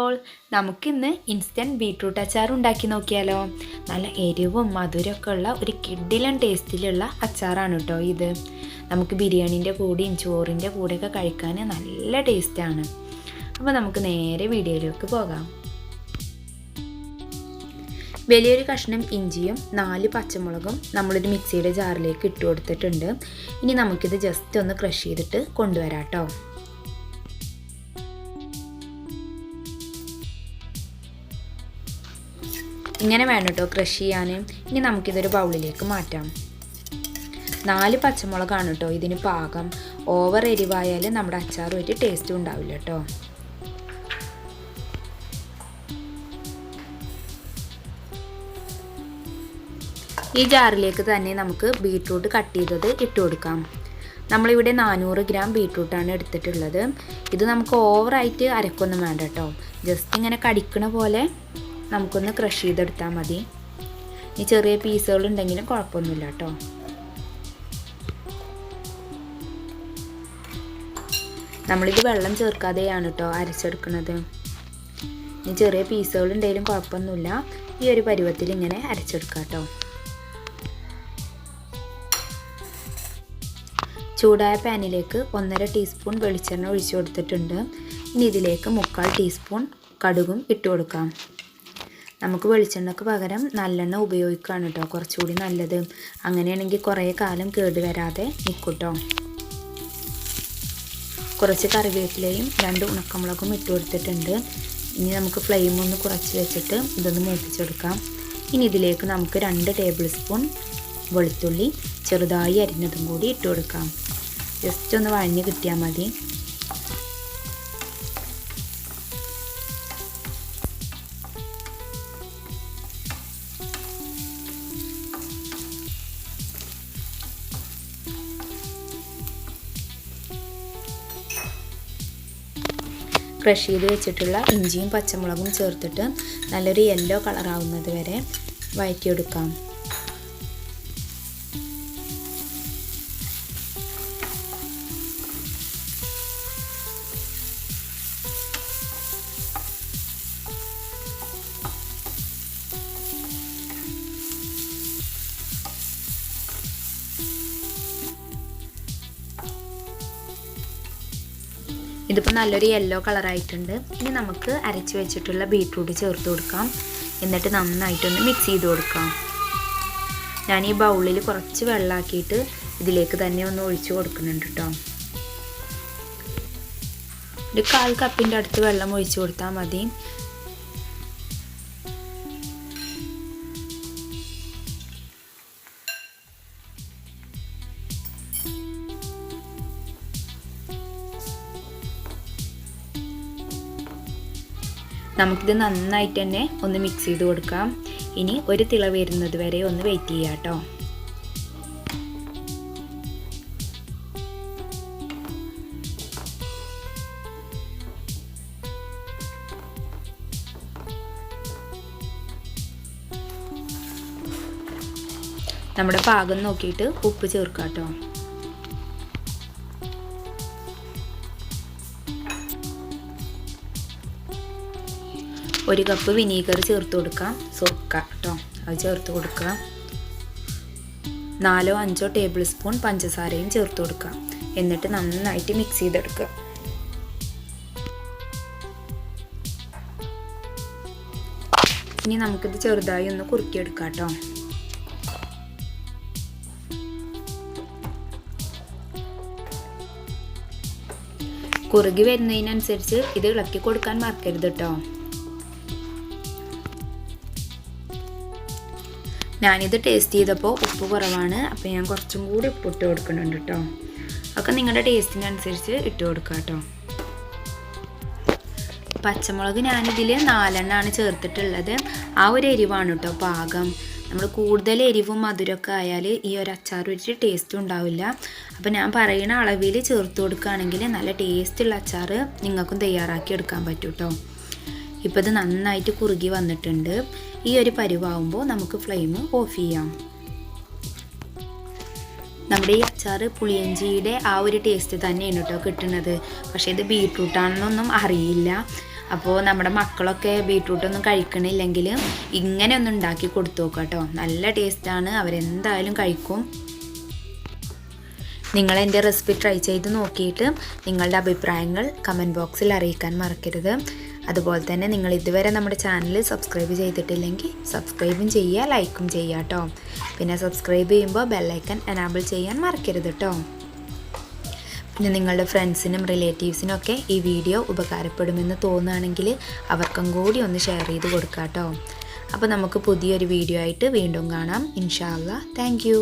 All, നമുക്കിന്ന് instant beetroot അച്ചാർ ഉണ്ടാക്കി നോക്കിയാലോ. നല്ല എരിവും മധുരമൊക്കെ ഉള്ള ഒരു കിഡിലൻ ടേസ്റ്റിലുള്ള അച്ചാറാണ് കേട്ടോ ഇത്. നമുക്ക് ബിരിയാണീൻ്റെ കൂടെയും ചോറിൻ്റെ കൂടെയൊക്കെ കഴിക്കാൻ നല്ല ടേസ്റ്റാണ്. അപ്പോൾ നമുക്ക് നേരെ വീഡിയോയിലേക്ക് പോകാം. വലിയൊരു കഷ്ണം ഇഞ്ചിയും 4 പച്ചമുളകും നമ്മളൊരു മിക്സിയുടെ ജാറിലേക്ക് ഇട്ട് കൊടുത്തിട്ടുണ്ട്. ഇനി നമുക്കിത് ജസ്റ്റ് ഒന്ന് ക്രഷ് ചെയ്തിട്ട് കൊണ്ടുവരാം കേട്ടോ. ഇങ്ങനെ വേണം കേട്ടോ ക്രഷ് ചെയ്യാൻ. ഇനി നമുക്കിതൊരു ബൗളിലേക്ക് മാറ്റാം. 4 പച്ചമുളകാണ് കേട്ടോ ഇതിന് പാകം. ഓവർ എരിവായാൽ നമ്മുടെ അച്ചാർ ഒരു ടേസ്റ്റും ഉണ്ടാവില്ല കേട്ടോ. ഈ ജാറിലേക്ക് തന്നെ നമുക്ക് ബീട്രൂട്ട് കട്ട് ചെയ്തത് ഇട്ട് കൊടുക്കാം. നമ്മളിവിടെ 400 ഗ്രാം ബീട്രൂട്ടാണ് എടുത്തിട്ടുള്ളത്. ഇത് നമുക്ക് ഓവറായിട്ട് അരക്കൊന്നും വേണ്ട കേട്ടോ. ജസ്റ്റ് ഇങ്ങനെ കടിക്കണ പോലെ നമുക്കൊന്ന് ക്രഷ് ചെയ്തെടുത്താൽ മതി. ഈ ചെറിയ പീസുകൾ ഉണ്ടെങ്കിലും കുഴപ്പമൊന്നുമില്ല കേട്ടോ. നമ്മളിത് വെള്ളം ചേർക്കാതെയാണ് കേട്ടോ അരച്ചെടുക്കുന്നത്. ഈ ചെറിയ പീസുകൾ ഉണ്ടെങ്കിലും കുഴപ്പമൊന്നുമില്ല. ഈ ഒരു പരുവത്തിൽ ഇങ്ങനെ അരച്ചെടുക്കാം കേട്ടോ. ചൂടായ പാനിലേക്ക് 1.5 ടീസ്പൂൺ വെളിച്ചെണ്ണ ഒഴിച്ചു കൊടുത്തിട്ടുണ്ട്. ഇനി ഇതിലേക്ക് 3/4 ടീസ്പൂൺ കടുകും ഇട്ട് കൊടുക്കാം. നമുക്ക് വെളിച്ചെണ്ണക്ക് പകരം നല്ലെണ്ണ ഉപയോഗിക്കുകയാണ് കേട്ടോ കുറച്ചുകൂടി നല്ലത്. അങ്ങനെയാണെങ്കിൽ കുറേ കാലം കേടുവരാതെ നിൽക്കും കേട്ടോ. കുറച്ച് കറിവേപ്പിലയും 2 ഉണക്കമുളകും ഇട്ട് കൊടുത്തിട്ടുണ്ട്. ഇനി നമുക്ക് ഫ്ലെയിം ഒന്ന് കുറച്ച് വെച്ചിട്ട് ഇതൊന്ന് മൂപ്പിച്ചെടുക്കാം. ഇനി ഇതിലേക്ക് നമുക്ക് 2 ടേബിൾ സ്പൂൺ വെളുത്തുള്ളി ചെറുതായി അരിഞ്ഞതും കൂടി ഇട്ട് കൊടുക്കാം. ജസ്റ്റ് ഒന്ന് വഴഞ്ഞ് കിട്ടിയാൽ മതി. ക്രഷ് ചെയ്ത് വെച്ചിട്ടുള്ള ഇഞ്ചിയും പച്ചമുളകും ചേർത്തിട്ട് നല്ലൊരു യെല്ലോ കളറാവുന്നത് വരെ വഴറ്റിയെടുക്കാം. ഇതിപ്പോൾ നല്ലൊരു യെല്ലോ കളറായിട്ടുണ്ട്. ഇനി നമുക്ക് അരച്ച് വെച്ചിട്ടുള്ള ബീട്രൂട്ട് ചേർത്ത് കൊടുക്കാം. എന്നിട്ട് നന്നായിട്ടൊന്ന് മിക്സ് ചെയ്ത് കൊടുക്കാം. ഞാൻ ഈ ബൗളിൽ കുറച്ച് വെള്ളമാക്കിയിട്ട് ഇതിലേക്ക് തന്നെ ഒന്ന് ഒഴിച്ചു കൊടുക്കുന്നുണ്ട് കേട്ടോ. ഒരു 1/4 കപ്പിൻ്റെ അടുത്ത് വെള്ളം ഒഴിച്ചു കൊടുത്താൽ മതി. നമുക്കിത് നന്നായിട്ട് തന്നെ ഒന്ന് മിക്സ് ചെയ്ത് കൊടുക്കാം. ഇനി ഒരു തിള വരുന്നത് വരെ ഒന്ന് വെയിറ്റ് ചെയ്യാം കേട്ടോ. നമ്മുടെ പാകം നോക്കിയിട്ട് ഉപ്പ് ചേർക്കാം കേട്ടോ. 1 കപ്പ് വിനീഗർ ചേർത്ത് കൊടുക്കാം. സുർക്ക കേട്ടോ, അത് ചേർത്ത് കൊടുക്കുക. 4-5 ടേബിൾ സ്പൂൺ പഞ്ചസാരയും ചേർത്ത് കൊടുക്കാം. എന്നിട്ട് നന്നായിട്ട് മിക്സ് ചെയ്തെടുക്കുക. ഇനി നമുക്കിത് ചെറുതായി ഒന്ന് കുറുക്കിയെടുക്കാം കേട്ടോ. കുറുകി വരുന്നതിനനുസരിച്ച് ഇത് ഇളക്കി കൊടുക്കാൻ മറക്കരുത് കേട്ടോ. ഞാനിത് ടേസ്റ്റ് ചെയ്തപ്പോൾ ഉപ്പ് കുറവാണ്. അപ്പോൾ ഞാൻ കുറച്ചും കൂടി ഉപ്പ് ഇട്ട് കൊടുക്കുന്നുണ്ട് കേട്ടോ. ഒക്കെ നിങ്ങളുടെ ടേസ്റ്റിനനുസരിച്ച് ഇട്ട് കൊടുക്കുക കേട്ടോ. പച്ചമുളക് ഞാനിതിൽ 4 എണ്ണമാണ് ചേർത്തിട്ടുള്ളത്. ആ ഒരു എരിവാണ് കേട്ടോ പാകം. നമ്മൾ കൂടുതൽ എരിവും മധുരമൊക്കെ ആയാൽ ഈ ഒരു അച്ചാർ ഒരു ടേസ്റ്റും ഉണ്ടാവില്ല. അപ്പോൾ ഞാൻ പറയുന്ന അളവിൽ ചേർത്ത് കൊടുക്കുകയാണെങ്കിൽ നല്ല ടേസ്റ്റുള്ള അച്ചാർ നിങ്ങൾക്കും തയ്യാറാക്കി എടുക്കാൻ പറ്റും കേട്ടോ. ഇപ്പോൾ ഇത് നന്നായിട്ട് കുറുകി വന്നിട്ടുണ്ട്. ഈ ഒരു പരുവാകുമ്പോൾ നമുക്ക് ഫ്ലെയിം ഓഫ് ചെയ്യാം. നമ്മുടെ ഈ അച്ചാർ പുളിയിഞ്ചിയുടെ ആ ഒരു ടേസ്റ്റ് തന്നെയാണ് കേട്ടോ കിട്ടുന്നത്. പക്ഷേ ഇത് ബീട്രൂട്ടാണെന്നൊന്നും അറിയില്ല. അപ്പോൾ നമ്മുടെ മക്കളൊക്കെ ബീട്രൂട്ടൊന്നും കഴിക്കണില്ലെങ്കിൽ ഇങ്ങനെ ഒന്ന് ഉണ്ടാക്കി കൊടുത്തു നോക്കാം കേട്ടോ. നല്ല ടേസ്റ്റാണ്, അവരെന്തായാലും കഴിക്കും. നിങ്ങൾ എൻ്റെ റെസിപ്പി ട്രൈ ചെയ്ത് നോക്കിയിട്ട് നിങ്ങളുടെ അഭിപ്രായങ്ങൾ കമൻറ്റ് ബോക്സിൽ അറിയിക്കാൻ മറക്കരുത്. അതുപോലെ തന്നെ നിങ്ങൾ ഇതുവരെ നമ്മുടെ ചാനൽ സബ്സ്ക്രൈബ് ചെയ്തിട്ടില്ലെങ്കിൽ സബ്സ്ക്രൈബും ചെയ്യുക, ലൈക്കും ചെയ്യുക കേട്ടോ. പിന്നെ സബ്സ്ക്രൈബ് ചെയ്യുമ്പോൾ ബെല്ലൈക്കൺ എനാബിൾ ചെയ്യാൻ മറക്കരുത് കേട്ടോ. പിന്നെ നിങ്ങളുടെ ഫ്രണ്ട്സിനും റിലേറ്റീവ്സിനും ഒക്കെ ഈ വീഡിയോ ഉപകാരപ്പെടുമെന്ന് തോന്നുകയാണെങ്കിൽ അവർക്കും കൂടി ഒന്ന് ഷെയർ ചെയ്ത് കൊടുക്കാം കേട്ടോ. അപ്പോൾ നമുക്ക് പുതിയൊരു വീഡിയോ ആയിട്ട് വീണ്ടും കാണാം ഇൻഷാ അല്ലാഹ്. Thank you.